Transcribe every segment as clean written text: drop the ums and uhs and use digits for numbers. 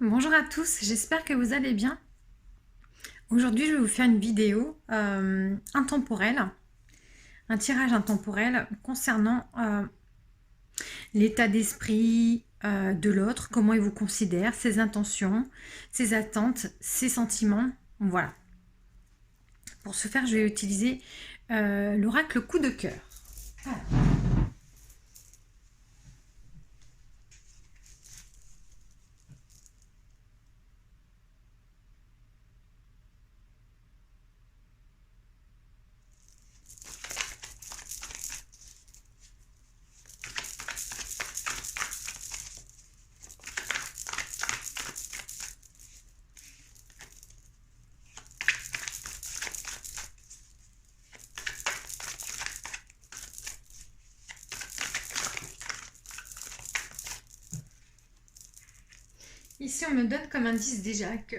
Bonjour à tous, j'espère que vous allez bien. Aujourd'hui, je vais vous faire une vidéo intemporelle, un tirage intemporel concernant l'état d'esprit de l'autre, comment il vous considère, ses intentions, ses attentes, ses sentiments. Voilà. Pour ce faire, je vais utiliser l'oracle coup de cœur. Alors, ici, on me donne comme indice déjà que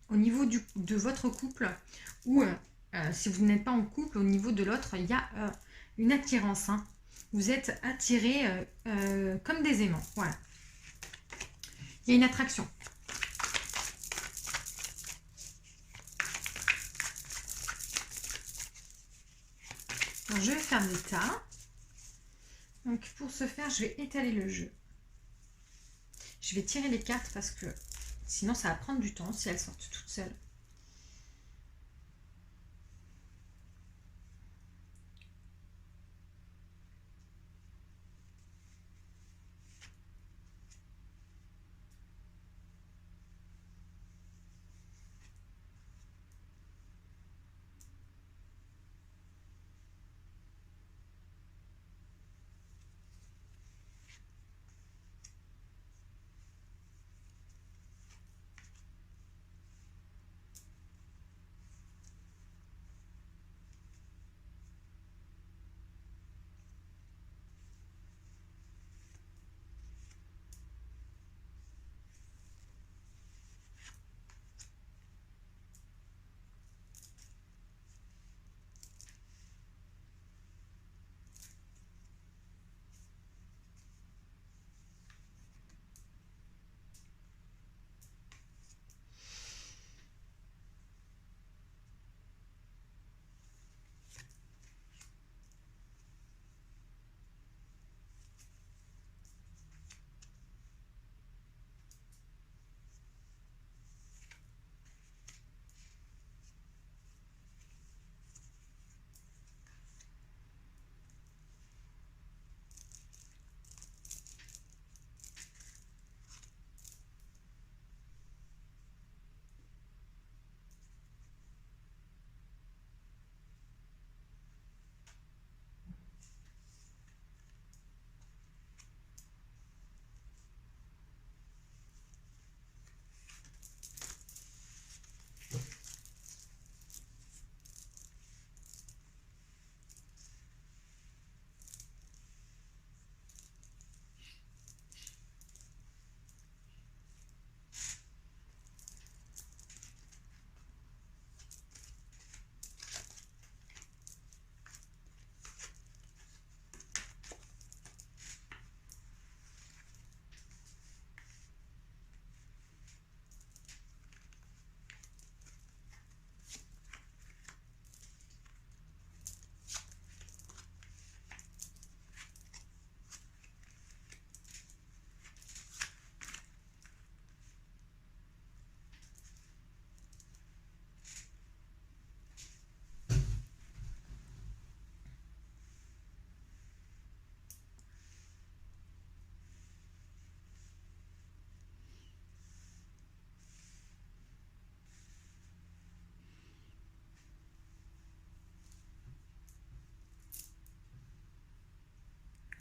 au niveau de votre couple, ou si vous n'êtes pas en couple, au niveau de l'autre, il y a une attirance. Hein. Vous êtes attirés comme des aimants. Voilà. Il y a une attraction. Alors, je vais faire des tas. Donc, pour ce faire, je vais étaler le jeu. Je vais tirer les cartes parce que sinon, ça va prendre du temps si elles sortent toutes seules.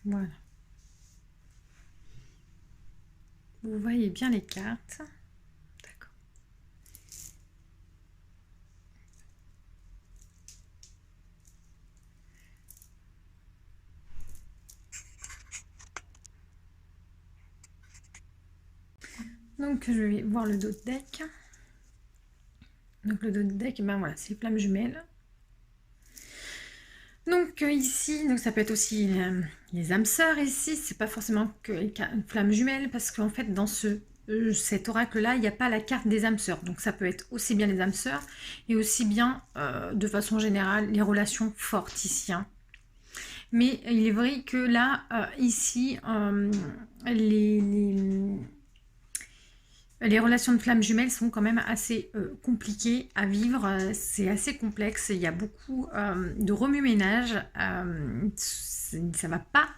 Voilà. Vous voyez bien les cartes. D'accord. Donc, je vais voir le dos de deck. Donc, le dos de deck, ben voilà, c'est les flammes jumelles. Donc ici, donc ça peut être aussi les âmes sœurs ici, c'est pas forcément que les flammes jumelles, parce qu'en fait dans ce cet oracle-là, il n'y a pas la carte des âmes sœurs. Donc ça peut être aussi bien les âmes sœurs et aussi bien, de façon générale, les relations fortes ici. Hein. Mais il est vrai que là, ici, les relations de flammes jumelles sont quand même assez compliquées à vivre. C'est assez complexe. Il y a beaucoup de remue-ménage. Ça ne va pas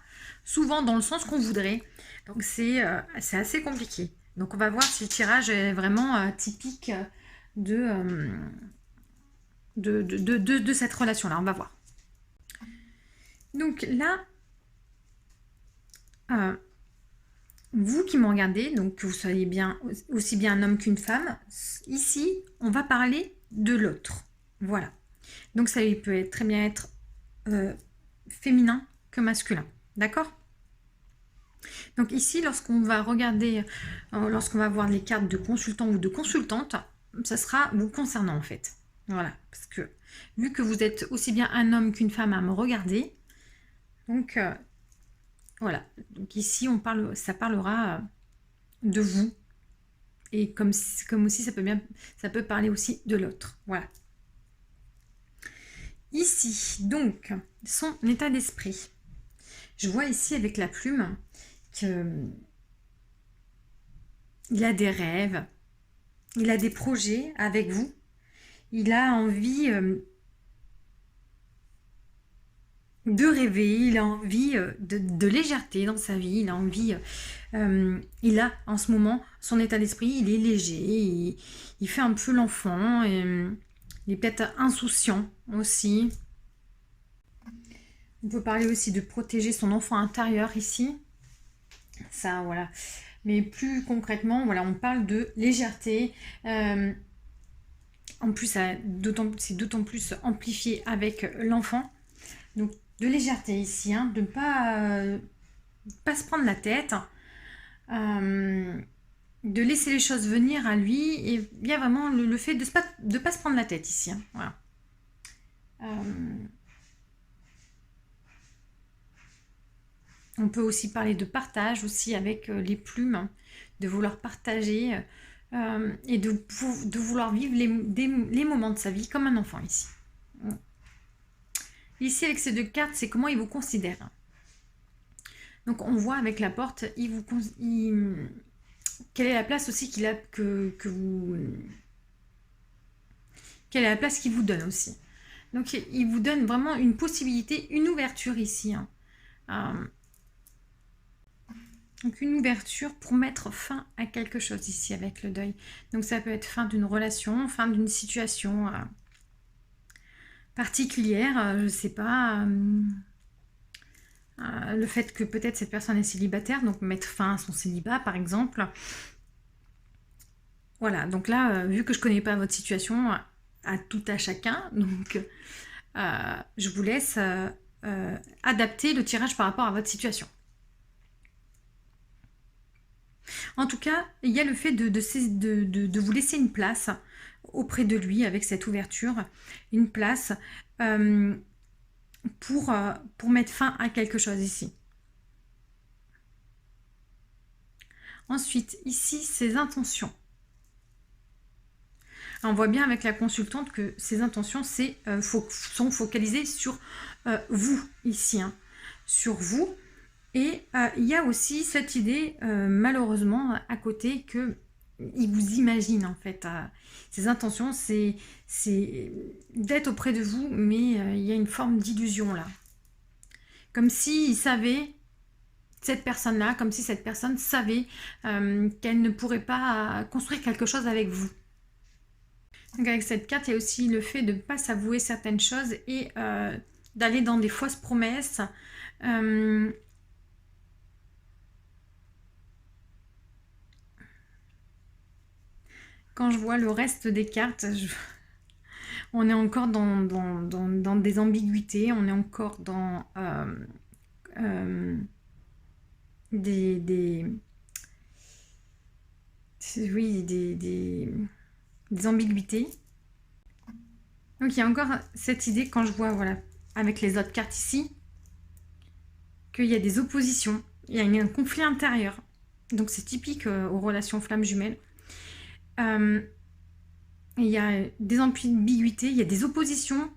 souvent dans le sens qu'on voudrait. Donc c'est assez compliqué. Donc on va voir si le tirage est vraiment typique de cette relation-là. On va voir. Donc là, vous qui me regardez, donc que vous soyez bien aussi bien un homme qu'une femme, ici, on va parler de l'autre. Voilà. Donc ça peut très bien être féminin que masculin. D'accord ? Donc ici, lorsqu'on va regarder, lorsqu'on va voir les cartes de consultant ou de consultante, ça sera vous concernant en fait. Voilà. Parce que vu que vous êtes aussi bien un homme qu'une femme à me regarder, donc voilà, donc ici ça parlera de vous et comme aussi ça peut parler aussi de l'autre. Voilà. Ici, donc, son état d'esprit. Je vois ici avec la plume qu'il a des rêves, il a des projets avec vous, il a envie de rêver, il a envie de légèreté dans sa vie, il a envie, il a en ce moment son état d'esprit, il est léger, il fait un peu l'enfant, il est peut-être insouciant aussi. On peut parler aussi de protéger son enfant intérieur ici, ça voilà. Mais plus concrètement, voilà, on parle de légèreté. En plus, c'est d'autant plus amplifié avec l'enfant. Donc de légèreté ici, hein, de ne pas se prendre la tête, de laisser les choses venir à lui, et il y a vraiment le fait de ne pas se prendre la tête ici. Hein, voilà. On peut aussi parler de partage aussi avec les plumes, hein, de vouloir partager et de vouloir vivre les moments de sa vie comme un enfant ici. Ici, avec ces deux cartes, c'est comment il vous considère. Donc, on voit avec la porte, quelle est la place aussi qu'il a quelle est la place qu'il vous donne aussi. Donc, il vous donne vraiment une possibilité, une ouverture ici. Hein. Donc, une ouverture pour mettre fin à quelque chose ici avec le deuil. Donc, ça peut être fin d'une relation, fin d'une situation particulière, je ne sais pas, le fait que peut-être cette personne est célibataire, donc mettre fin à son célibat par exemple. Voilà, donc là, vu que je ne connais pas votre situation, à tout à chacun, donc je vous laisse adapter le tirage par rapport à votre situation. En tout cas, il y a le fait de vous laisser une place auprès de lui avec cette ouverture, une place pour mettre fin à quelque chose ici. Ensuite, ici, ses intentions. On voit bien avec la consultante que ses intentions sont focalisées sur vous ici, hein, sur vous. Et il y a aussi cette idée, malheureusement, à côté, que il vous imagine en fait. Ses intentions, c'est d'être auprès de vous, mais il y a une forme d'illusion là. Comme s'il savait, cette personne-là, comme si cette personne savait qu'elle ne pourrait pas construire quelque chose avec vous. Donc avec cette carte, il y a aussi le fait de ne pas s'avouer certaines choses et d'aller dans des fausses promesses. Quand je vois le reste des cartes, on est encore dans des ambiguïtés, on est encore dans des ambiguïtés. Donc il y a encore cette idée quand je vois, voilà, avec les autres cartes ici, qu'il y a des oppositions, il y a un conflit intérieur. Donc c'est typique aux relations flammes jumelles. Il y a des ambiguïtés, il y a des oppositions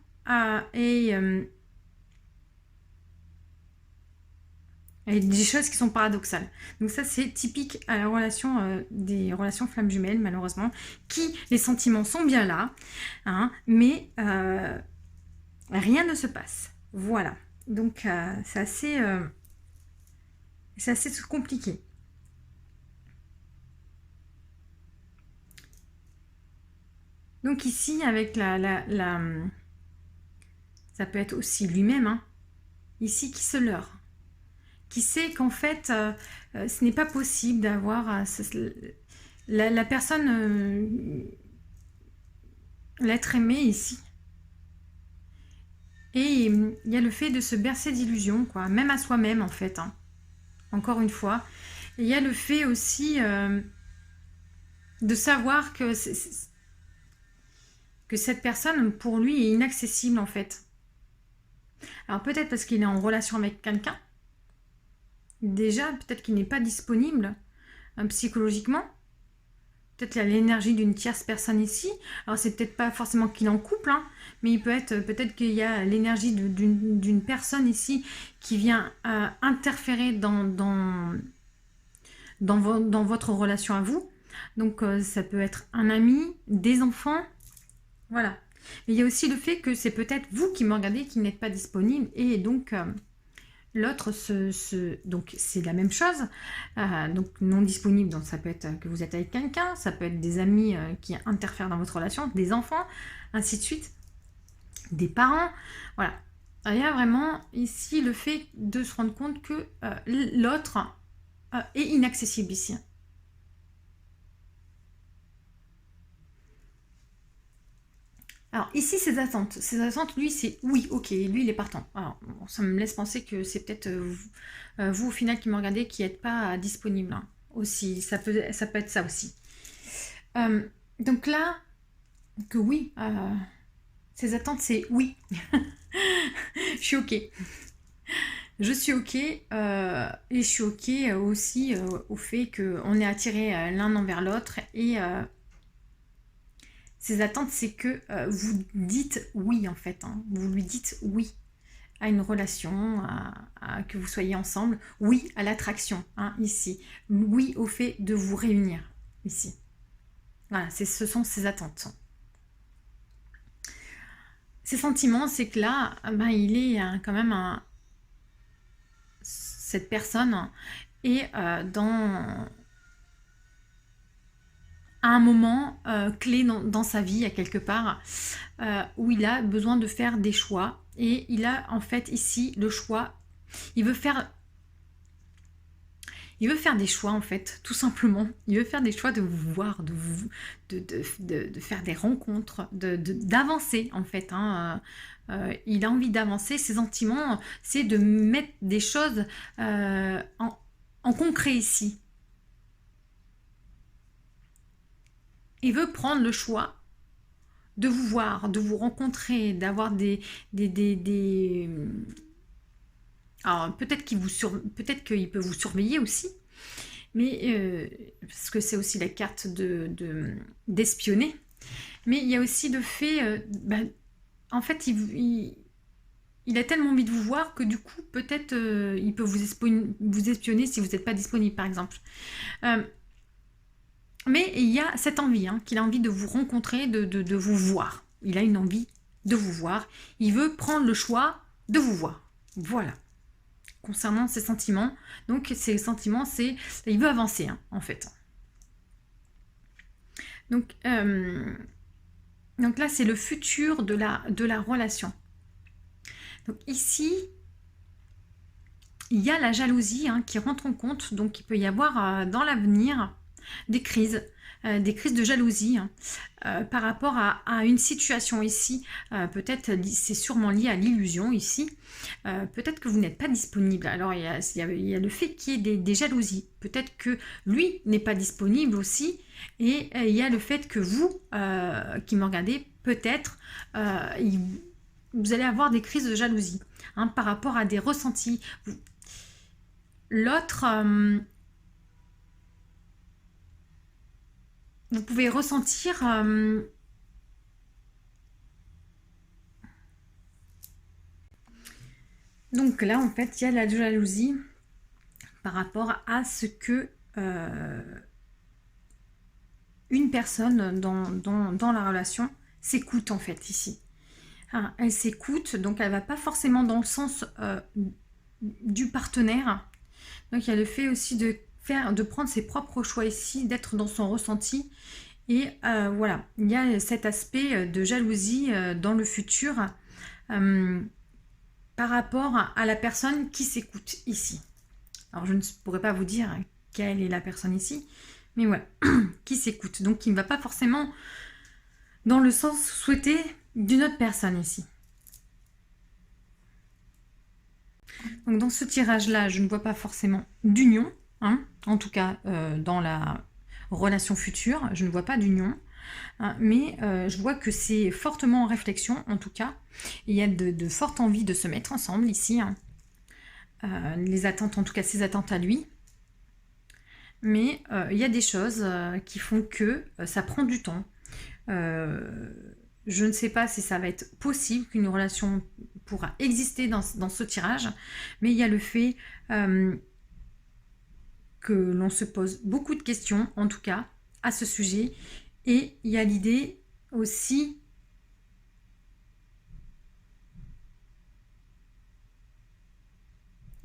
et des choses qui sont paradoxales. Donc ça, c'est typique à la relation des relations flammes jumelles, malheureusement, les sentiments sont bien là, hein, mais rien ne se passe. Voilà. Donc c'est assez compliqué. Donc ici, avec ça peut être aussi lui-même, hein, ici, qui se leurre, qui sait qu'en fait, ce n'est pas possible d'avoir la personne, l'être aimé ici. Et il y a le fait de se bercer d'illusions, quoi, même à soi-même, en fait, hein, encore une fois. Et il y a le fait aussi de savoir que cette personne, pour lui, est inaccessible, en fait. Alors peut-être parce qu'il est en relation avec quelqu'un. Déjà, peut-être qu'il n'est pas disponible psychologiquement. Peut-être qu'il y a l'énergie d'une tierce personne ici. Alors c'est peut-être pas forcément qu'il est en couple, hein, mais il peut-être qu'il y a l'énergie d'une personne ici qui vient interférer dans votre relation à vous. Donc ça peut être un ami, des enfants, voilà. Mais il y a aussi le fait que c'est peut-être vous qui me regardez qui n'êtes pas disponible et donc l'autre donc c'est la même chose. Donc non disponible, donc ça peut être que vous êtes avec quelqu'un, ça peut être des amis qui interfèrent dans votre relation, des enfants, ainsi de suite, des parents, voilà. Il y a vraiment ici le fait de se rendre compte que l'autre est inaccessible ici. Alors ici, ses attentes, lui, c'est oui, ok, lui, il est partant. Alors, bon, ça me laisse penser que c'est peut-être vous, au final, qui me regardez, qui n'êtes pas disponible, hein, aussi. Ça peut être ça aussi. Donc là, que oui, ses attentes, c'est oui. Je suis ok. Je suis ok, et je suis ok aussi au fait qu'on est attiré l'un envers l'autre et ses attentes, c'est que vous dites oui, en fait. Hein. Vous lui dites oui à une relation, que vous soyez ensemble. Oui à l'attraction, hein, ici. Oui au fait de vous réunir, ici. Voilà, ce sont ses attentes. Ses sentiments, c'est que là, il est quand même cette personne est dans un moment clé dans sa vie, à quelque part, où il a besoin de faire des choix. Et il a en fait ici le choix. Il veut faire des choix, en fait, tout simplement. Il veut faire des choix de vous voir, de faire des rencontres, d'avancer, en fait. Hein. Il a envie d'avancer. Ses sentiments, c'est de mettre des choses en concret ici. Il veut prendre le choix de vous voir, de vous rencontrer, d'avoir alors peut-être qu'il peut vous surveiller aussi, mais parce que c'est aussi la carte d'espionner. Mais il y a aussi le fait, en fait, il a tellement envie de vous voir que du coup, peut-être, il peut vous espionner si vous n'êtes pas disponible, par exemple. Mais il y a cette envie, hein, qu'il a envie de vous rencontrer, de vous voir. Il a une envie de vous voir. Il veut prendre le choix de vous voir. Voilà. Concernant ses sentiments. Donc, ses sentiments, c'est... Il veut avancer, hein, en fait. Donc là, c'est le futur de la relation. Donc ici, il y a la jalousie, hein, qui rentre en compte. Donc, il peut y avoir dans l'avenir des crises de jalousie, hein, par rapport à une situation ici. Peut-être c'est sûrement lié à l'illusion ici. Peut-être que vous n'êtes pas disponible. Alors il y a le fait qu'il y ait des jalousies. Peut-être que lui n'est pas disponible aussi. Et il y a le fait que vous, qui me regardez, peut-être vous allez avoir des crises de jalousie, hein, par rapport à des ressentis. L'autre... vous pouvez ressentir donc là en fait il y a la jalousie par rapport à ce que une personne dans la relation s'écoute en fait ici. Ah, elle s'écoute, donc elle va pas forcément dans le sens du partenaire. Donc il y a le fait aussi de prendre ses propres choix ici, d'être dans son ressenti. Et voilà, il y a cet aspect de jalousie dans le futur par rapport à la personne qui s'écoute ici. Alors je ne pourrais pas vous dire quelle est la personne ici, mais voilà, qui s'écoute. Donc qui ne va pas forcément dans le sens souhaité d'une autre personne ici. Donc dans ce tirage-là, je ne vois pas forcément d'union, hein, en tout cas dans la relation future, je ne vois pas d'union, hein, mais je vois que c'est fortement en réflexion, en tout cas. Il y a de fortes envies de se mettre ensemble ici, hein. Les attentes, en tout cas ses attentes à lui. Mais il y a des choses qui font que ça prend du temps. Je ne sais pas si ça va être possible qu'une relation pourra exister dans ce tirage, mais il y a le fait que l'on se pose beaucoup de questions, en tout cas, à ce sujet. Et il y a l'idée aussi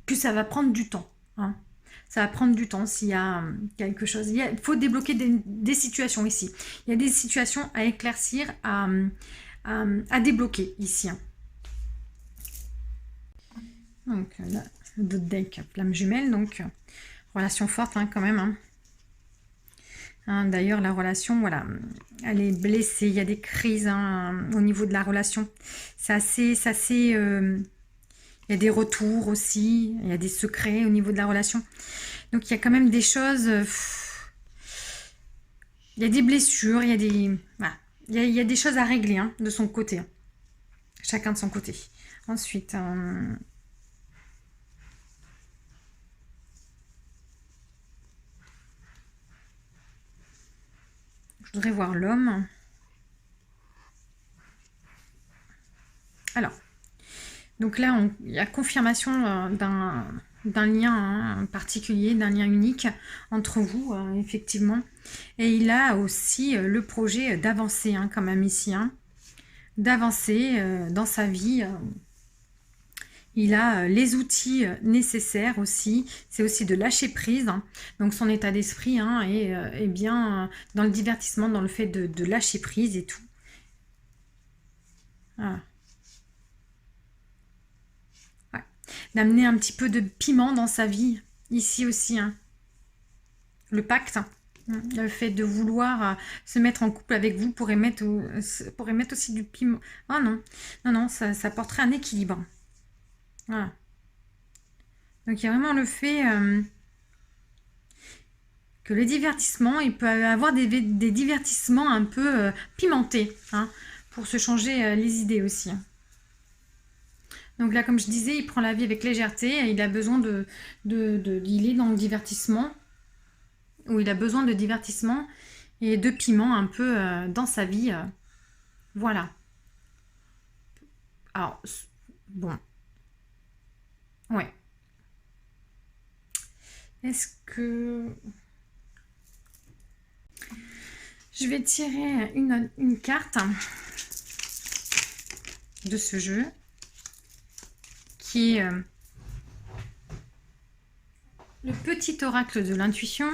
que ça va prendre du temps, hein. Ça va prendre du temps s'il y a quelque chose. Il faut débloquer des situations ici. Il y a des situations à éclaircir, à débloquer ici, hein. Donc là, le deck flamme jumelle, donc relation forte hein, quand même, hein. Hein, d'ailleurs la relation, voilà, elle est blessée, il y a des crises hein, au niveau de la relation. C'est assez il y a des retours aussi, il y a des secrets au niveau de la relation. Donc il y a quand même des choses, il y a des blessures, il y a des, voilà, il y a des choses à régler hein, de son côté, hein. Chacun de son côté. Ensuite, je voudrais voir l'homme. Alors, donc là, il y a confirmation d'un lien hein, particulier, d'un lien unique entre vous, effectivement. Et il a aussi le projet d'avancer, hein, quand même ici, hein, d'avancer dans sa vie. Il a les outils nécessaires aussi. C'est aussi de lâcher prise, hein. Donc son état d'esprit hein, est bien dans le divertissement, dans le fait de lâcher prise et tout. Voilà. D'amener un petit peu de piment dans sa vie, ici aussi, hein. Le pacte, hein. Le fait de vouloir se mettre en couple avec vous pourrait mettre aussi du piment. Oh non, non, non, ça porterait un équilibre. Voilà. Donc il y a vraiment le fait que le divertissement, il peut avoir des divertissements un peu pimentés, hein, pour se changer les idées aussi, hein. Donc là, comme je disais, il prend la vie avec légèreté et il a besoin il est dans le divertissement, où il a besoin de divertissement et de piment un peu dans sa vie. Voilà. Alors, bon. Ouais. Est-ce que... Je vais tirer une carte de ce jeu qui est le petit oracle de l'intuition.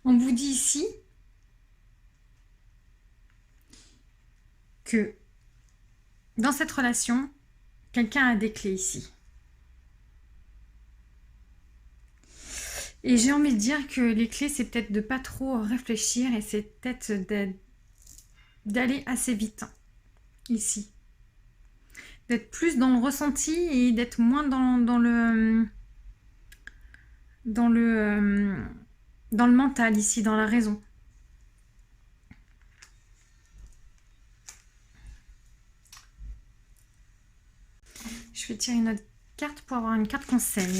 On vous dit ici que dans cette relation, quelqu'un a des clés ici. Et j'ai envie de dire que les clés, c'est peut-être de pas trop réfléchir et c'est peut-être d'aller assez vite ici. D'être plus dans le ressenti et d'être moins dans le dans le mental ici, dans la raison. Je vais tirer une autre carte pour avoir une carte conseil.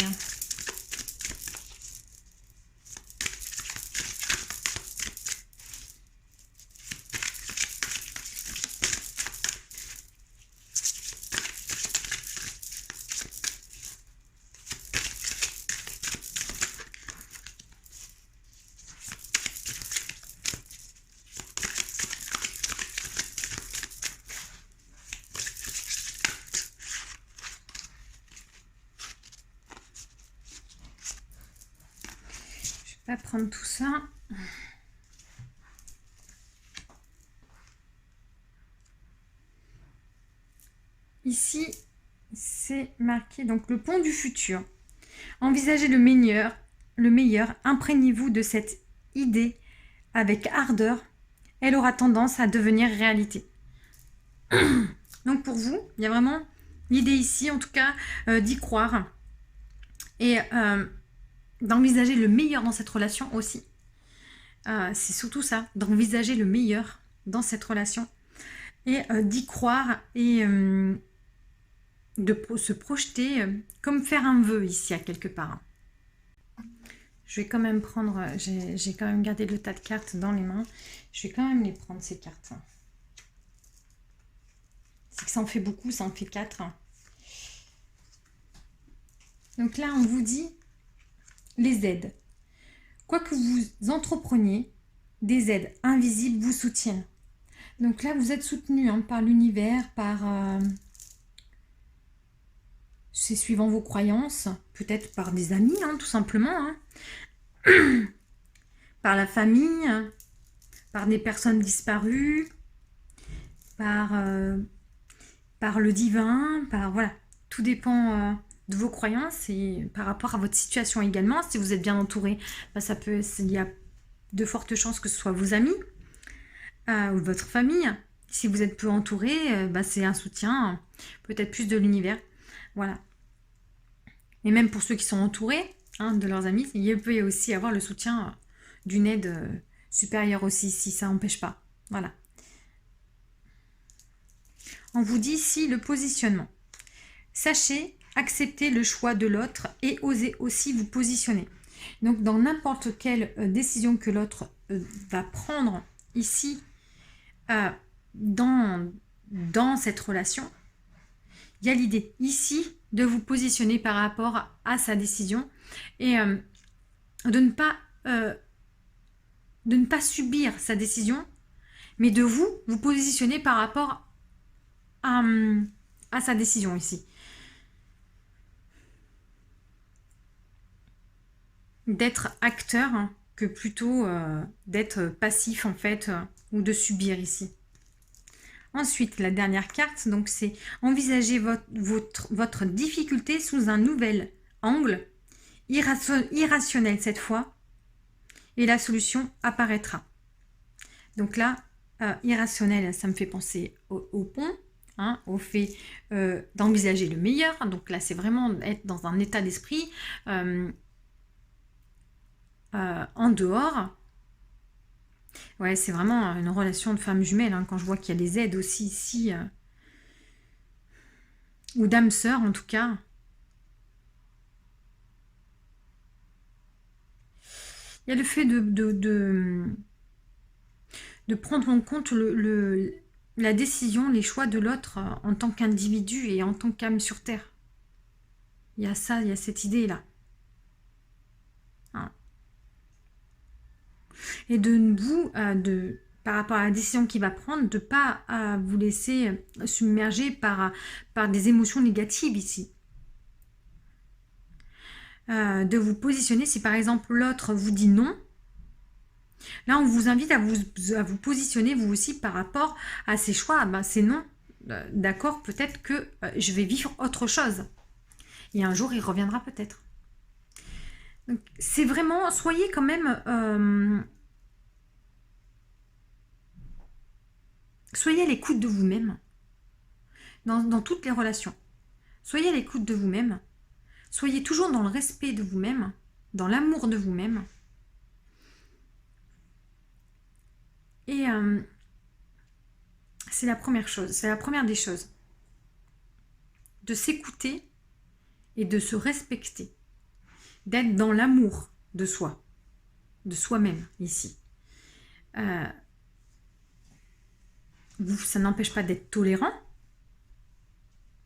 Je vais prendre tout ça. Ici, c'est marqué donc le pont du futur. Envisagez le meilleur, imprégnez-vous de cette idée avec ardeur. Elle aura tendance à devenir réalité. Donc pour vous, il y a vraiment l'idée ici, en tout cas, d'y croire et d'envisager le meilleur dans cette relation aussi. C'est surtout ça, d'envisager le meilleur dans cette relation et d'y croire et de se projeter comme faire un vœu ici à quelque part. Je vais quand même prendre, j'ai quand même gardé le tas de cartes dans les mains, je vais quand même les prendre ces cartes. C'est que ça en fait beaucoup, ça en fait 4. Donc là on vous dit les aides. Quoi que vous entrepreniez, des aides invisibles vous soutiennent. Donc là, vous êtes soutenu par l'univers, par... c'est suivant vos croyances, peut-être par des amis, tout simplement. Par la famille, par des personnes disparues, par le divin, voilà. Tout dépend de vos croyances et par rapport à votre situation également. Si vous êtes bien entouré, il y a de fortes chances que ce soit vos amis ou votre famille. Si vous êtes peu entouré, c'est un soutien, peut-être plus de l'univers. Voilà. Et même pour ceux qui sont entourés de leurs amis, il peut aussi avoir le soutien d'une aide supérieure aussi, si ça n'empêche pas. Voilà. On vous dit ici le positionnement. Sachez accepter le choix de l'autre et osez aussi vous positionner. Donc dans n'importe quelle décision que l'autre va prendre ici, dans cette relation, il y a l'idée ici de vous positionner par rapport à sa décision et de ne pas subir sa décision, mais de vous positionner par rapport à sa décision ici. D'être acteur que plutôt d'être passif en fait ou de subir ici. Ensuite, la dernière carte, donc c'est envisager votre difficulté sous un nouvel angle, irrationnel cette fois, et la solution apparaîtra. Donc là, irrationnel, ça me fait penser au pont, au fait d'envisager le meilleur. Donc là, c'est vraiment être dans un état d'esprit en dehors. Ouais, c'est vraiment une relation de femme jumelle, quand je vois qu'il y a les aides aussi ici, ou d'âme sœur en tout cas. Il y a le fait de prendre en compte la décision, les choix de l'autre en tant qu'individu et en tant qu'âme sur Terre. Il y a ça, il y a cette idée-là. Et de vous, par rapport à la décision qu'il va prendre, de ne pas vous laisser submerger par des émotions négatives ici. De vous positionner, si par exemple l'autre vous dit non, là on vous invite à vous positionner vous aussi par rapport à ces choix. C'est non, d'accord, peut-être que je vais vivre autre chose. Et un jour il reviendra peut-être. C'est vraiment, soyez quand même... soyez à l'écoute de vous-même dans toutes les relations. Soyez à l'écoute de vous-même. Soyez toujours dans le respect de vous-même, dans l'amour de vous-même. Et c'est la première chose, c'est la première des choses. De s'écouter et de se respecter. D'être dans l'amour de soi, de soi-même ici. Ça n'empêche pas d'être tolérant.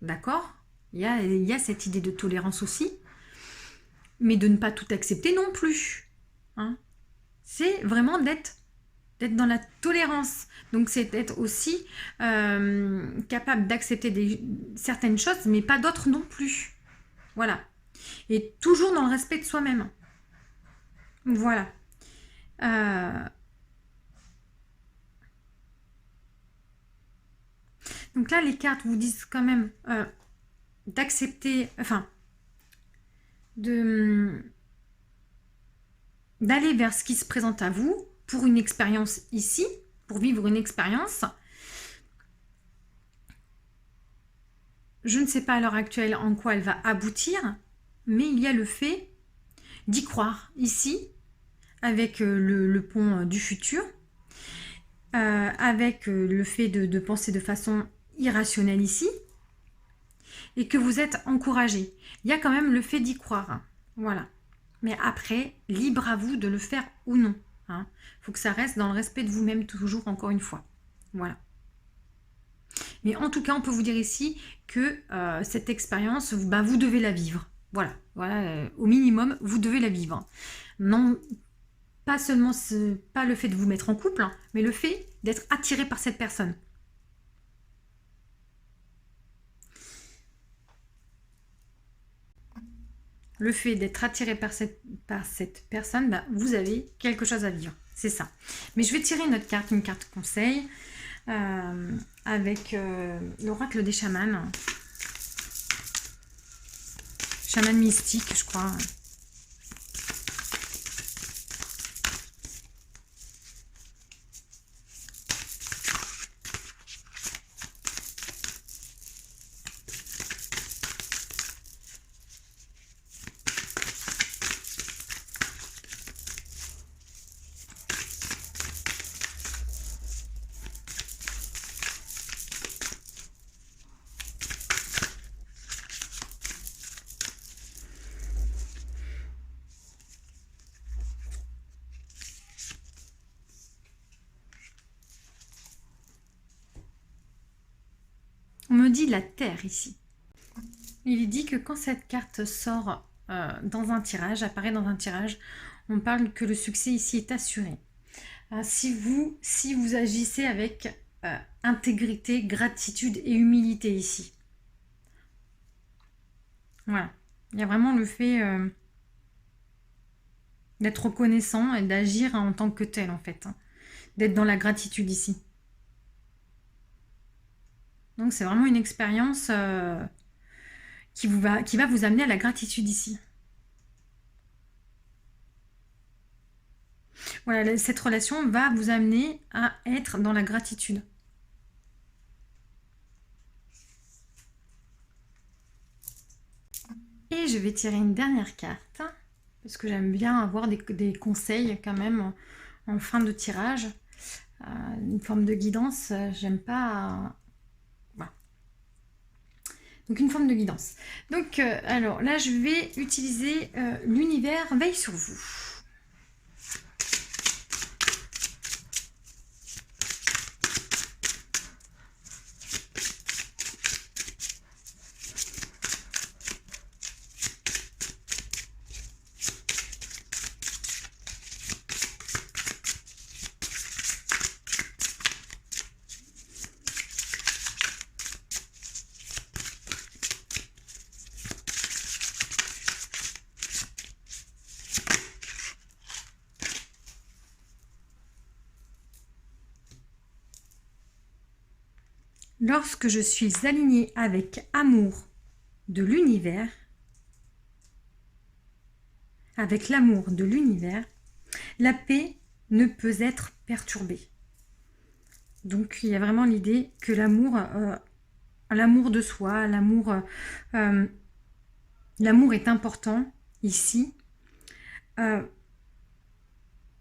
D'accord ? Il y a cette idée de tolérance aussi. Mais de ne pas tout accepter non plus. Hein. C'est vraiment d'être dans la tolérance. Donc c'est d'être aussi capable d'accepter certaines choses, mais pas d'autres non plus. Voilà. Et toujours dans le respect de soi-même. Voilà. Donc là, les cartes vous disent quand même d'accepter, enfin, d'aller vers ce qui se présente à vous pour une expérience ici, pour vivre une expérience. Je ne sais pas à l'heure actuelle en quoi elle va aboutir, mais il y a le fait d'y croire ici, avec le pont du futur, avec le fait de penser de façon irrationnelle ici, et que vous êtes encouragé. Il y a quand même le fait d'y croire. Hein. Voilà. Mais après, libre à vous de le faire ou non. Hein. Faut que ça reste dans le respect de vous-même toujours, encore une fois. Voilà. Mais en tout cas, on peut vous dire ici que cette expérience, vous devez la vivre. Voilà. Voilà. Au minimum, vous devez la vivre. Non, pas seulement pas le fait de vous mettre en couple, hein, mais le fait d'être attiré par cette personne. Le fait d'être attiré par cette personne, vous avez quelque chose à vivre. C'est ça. Mais je vais tirer une autre carte, une carte conseil, avec l'oracle des chamans. Chaman mystique, je crois. On me dit la terre ici. Il est dit que quand cette carte sort dans un tirage, apparaît dans un tirage, on parle que le succès ici est assuré. Si vous agissez avec intégrité, gratitude et humilité ici. Voilà. Il y a vraiment le fait d'être reconnaissant et d'agir en tant que tel en fait. Hein. D'être dans la gratitude ici. Donc c'est vraiment une expérience qui va vous amener à la gratitude ici. Voilà, cette relation va vous amener à être dans la gratitude. Et je vais tirer une dernière carte, parce que j'aime bien avoir des conseils quand même en fin de tirage. Une forme de guidance, j'aime pas... Voilà. Donc une forme de guidance. Donc alors là je vais utiliser l'univers veille sur vous. Lorsque je suis alignée avec amour de l'univers, avec l'amour de l'univers, la paix ne peut être perturbée. Donc il y a vraiment l'idée que l'amour de soi, l'amour est important ici.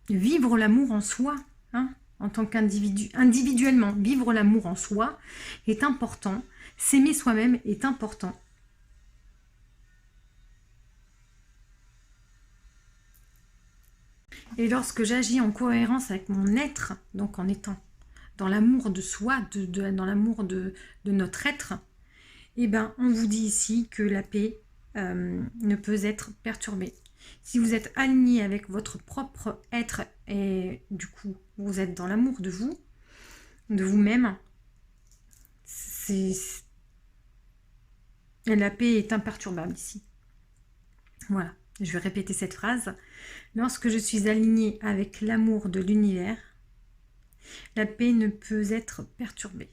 Vivre l'amour en soi, hein, en tant qu'individu, individuellement, vivre l'amour en soi est important. S'aimer soi-même est important. Et lorsque j'agis en cohérence avec mon être, donc en étant dans l'amour de soi, dans l'amour de notre être, eh ben, on vous dit ici que la paix ne peut être perturbée. Si vous êtes aligné avec votre propre être et du coup vous êtes dans l'amour de vous, de vous-même, la paix est imperturbable ici. Voilà, je vais répéter cette phrase. Lorsque je suis alignée avec l'amour de l'univers, la paix ne peut être perturbée.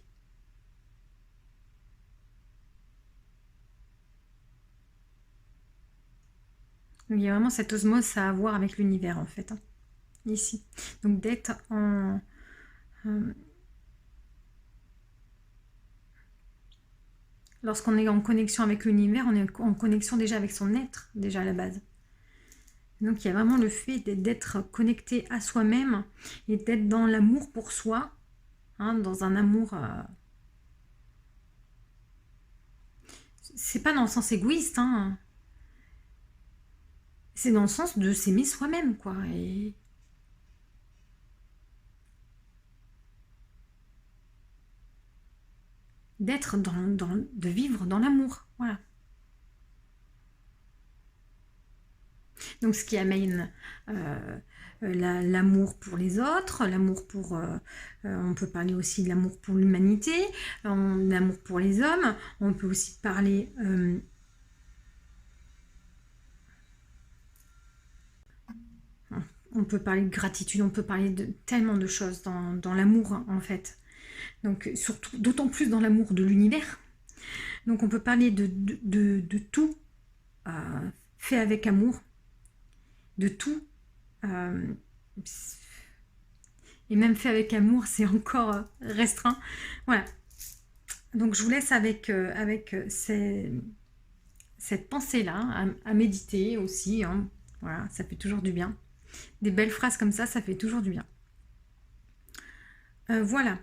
Il y a vraiment cette osmose à avoir avec l'univers en fait, hein, ici. Donc d'être en... lorsqu'on est en connexion avec l'univers, on est en connexion déjà avec son être, déjà à la base. Donc il y a vraiment le fait d'être connecté à soi-même et d'être dans l'amour pour soi, hein, dans un amour... c'est pas dans le sens égoïste, hein. C'est dans le sens de s'aimer soi-même, quoi. Et... d'être de vivre dans l'amour, voilà. Donc ce qui amène l'amour pour les autres, l'amour pour... on peut parler aussi de l'amour pour l'humanité, l'amour pour les hommes, on peut aussi parler... on peut parler de gratitude, on peut parler de tellement de choses dans l'amour, hein, en fait. Donc surtout, d'autant plus dans l'amour de l'univers. Donc on peut parler de tout fait avec amour, de tout. Et même fait avec amour, c'est encore restreint. Voilà. Donc je vous laisse avec cette pensée-là, à méditer aussi, hein. Voilà, ça fait toujours du bien. Des belles phrases comme ça fait toujours du bien. Voilà.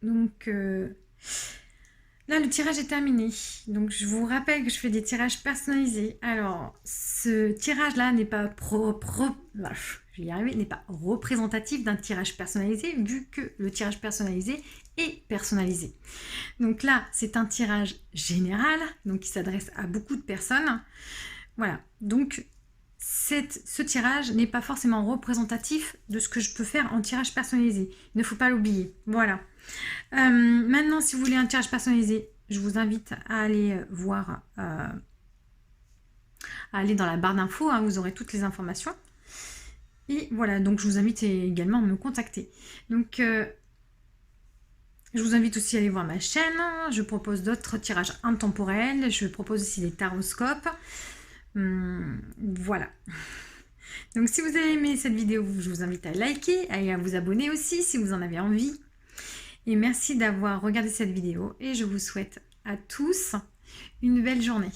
Donc là, le tirage est terminé. Donc je vous rappelle que je fais des tirages personnalisés. Alors, ce tirage-là n'est pas je vais y arriver, n'est pas représentatif d'un tirage personnalisé, vu que le tirage personnalisé est personnalisé. Donc là, c'est un tirage général, donc qui s'adresse à beaucoup de personnes. Voilà. Donc ce tirage n'est pas forcément représentatif de ce que je peux faire en tirage personnalisé. Il ne faut pas l'oublier. Voilà. Maintenant, si vous voulez un tirage personnalisé, je vous invite à aller voir, à aller dans la barre d'infos, hein, vous aurez toutes les informations. Et voilà, donc je vous invite également à me contacter. Donc, je vous invite aussi à aller voir ma chaîne. Je propose d'autres tirages intemporels. Je propose aussi des taroscopes. Voilà. Donc si vous avez aimé cette vidéo, je vous invite à liker et à vous abonner aussi si vous en avez envie. Et merci d'avoir regardé cette vidéo et je vous souhaite à tous une belle journée.